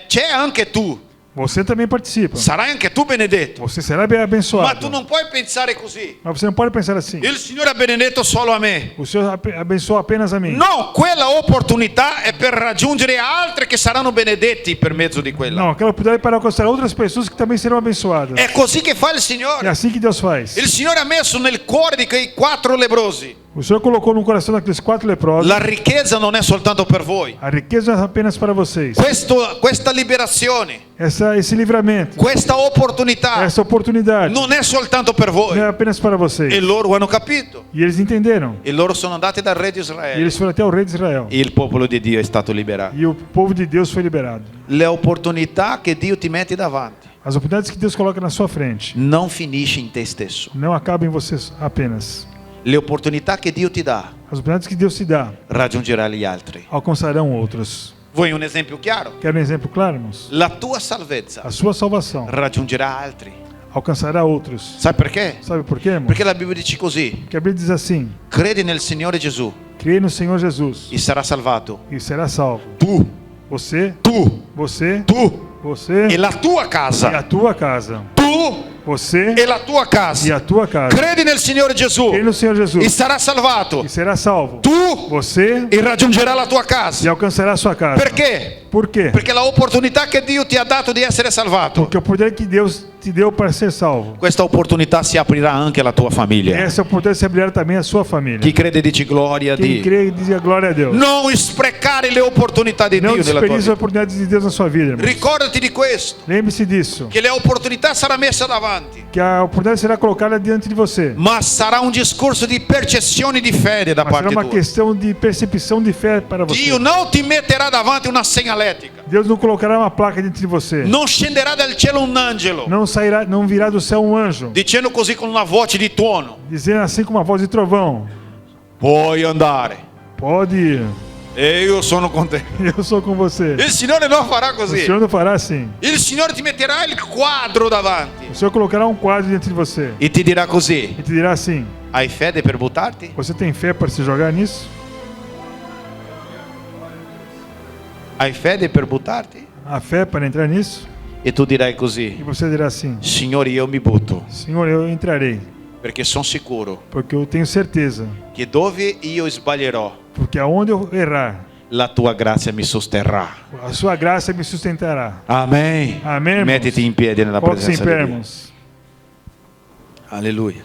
S2: C'è anche tu.
S3: Você também participa.
S2: Sarai anche tu benedetto.
S3: Você será bem
S2: Ma
S3: abençoado.
S2: tu non puoi pensare così.
S3: Mas você não pode pensar assim.
S2: Il Signore ha benedetto solo a me.
S3: O Senhor abençoa apenas a mim.
S2: No, quella opportunità è per raggiungere altri che saranno benedetti per mezzo di quella.
S3: Não, aquela oportunidade é para alcançar outras pessoas que também serão abençoadas.
S2: È così che fa il
S3: É
S2: Signore.
S3: assim que Deus faz.
S2: Il Signore ha messo nel cuore di quei 4 leprosi:
S3: O Senhor colocou no coração daqueles 4 leprosos.
S2: la ricchezza non è soltanto per voi.
S3: A riqueza não é apenas para vocês.
S2: Questa liberazione,
S3: Esse livramento,
S2: questa opportunità
S3: essa oportunidade
S2: non è soltanto per voi.
S3: não é apenas para
S2: E
S3: vocês.
S2: loro hanno capito.
S3: E eles entenderam.
S2: E loro sono andati dal re di
S3: E
S2: Israele.
S3: eles foram até o rei de Israel.
S2: E il popolo di Dio è stato liberato.
S3: E o povo de Deus foi liberado.
S2: Le opportunità che Dio ti mette davanti
S3: As oportunidades que Deus coloca na sua frente
S2: non finisce in te stesso.
S3: não acabam em você apenas.
S2: Le opportunità che Dio ti dà
S3: As oportunidades que Deus te dá
S2: raggiungerà gli altri.
S3: alcançarão outros.
S2: Vuoi un esempio chiaro?
S3: Quer um exemplo claro, irmãos?
S2: La tua salvezza
S3: A sua salvação
S2: raggiungerà altri.
S3: alcançará outros.
S2: Sai perché?
S3: Sabe por quê, irmão?
S2: Perché la Bibbia dice così:
S3: Porque a Bíblia diz assim:
S2: credi nel Signore Gesù
S3: crê no Senhor Jesus
S2: e sarà salvato.
S3: e será salvo.
S2: Tu,
S3: Você,
S2: tu,
S3: você,
S2: tu
S3: você
S2: e la tua
S3: e a
S2: casa.
S3: tua casa.
S2: Tu
S3: Você
S2: e la tua
S3: e
S2: casa.
S3: a tua casa.
S2: Credi nel Signore Gesù
S3: Crê no Senhor
S2: e
S3: Jesus
S2: sarà salvato.
S3: e será salvo.
S2: Tu
S3: Você
S2: e raggiungerà la tua
S3: e
S2: casa.
S3: alcançará a sua casa.
S2: Perché?
S3: Por quê?
S2: Perché la opportunità che Dio ti ha dato di essere salvato,
S3: Porque o poder que Deus te deu para ser salvo.
S2: questa opportunità si aprirà anche alla tua famiglia.
S3: Essa oportunidade se abrirá também a sua família.
S2: Chi crede dice gloria a
S3: Quem
S2: Dio.
S3: crê diz a glória a Deus.
S2: Non sprecare le opportunità di
S3: Não
S2: Dio nella tua
S3: desperdice as
S2: vita.
S3: oportunidades de Deus na sua vida, irmão.
S2: Ricordati di questo,
S3: Lembre-se disso.
S2: che le opportunità sarà messa davanti,
S3: Que a oportunidade será colocada diante de você.
S2: ma sarà un discorso di percezione di fede da
S3: Mas será
S2: parte
S3: uma
S2: tua.
S3: questão de percepção de fé para você.
S2: Dio non ti metterà davanti una segnaletica.
S3: Deus não colocará uma placa diante de você.
S2: Non scenderà dal cielo un angelo
S3: Não virá do céu um anjo,
S2: dicendo così con una voce di tuono:
S3: dizendo assim com uma voz de trovão:
S2: puoi andare,
S3: pode ir,
S2: e io sono con te.
S3: eu sou com você.
S2: Il Signore non farà
S3: O
S2: così.
S3: Senhor não fará assim.
S2: Il Signore ti metterà il quadro davanti
S3: O Senhor colocará um quadro diante de você
S2: e ti dirà così:
S3: e te dirá assim:
S2: hai fede per buttarti?
S3: você tem fé para se jogar nisso?
S2: Hai fede per buttarti?
S3: A fé para entrar nisso?
S2: E tu dirai
S3: E
S2: così:
S3: você dirá assim:
S2: Signore, io mi butto,
S3: Senhor, eu entrarei,
S2: perché sono sicuro
S3: porque eu tenho certeza,
S2: che dove io sbaglierò,
S3: porque aonde eu errar,
S2: la tua grazia mi sosterrà.
S3: a sua graça me sustentará.
S2: Amen.
S3: Amém, irmãos?
S2: Mettiti in piedi nella
S3: Coloque-se em
S2: presenza
S3: pé,
S2: di Dio.
S3: irmãos.
S2: Alleluia.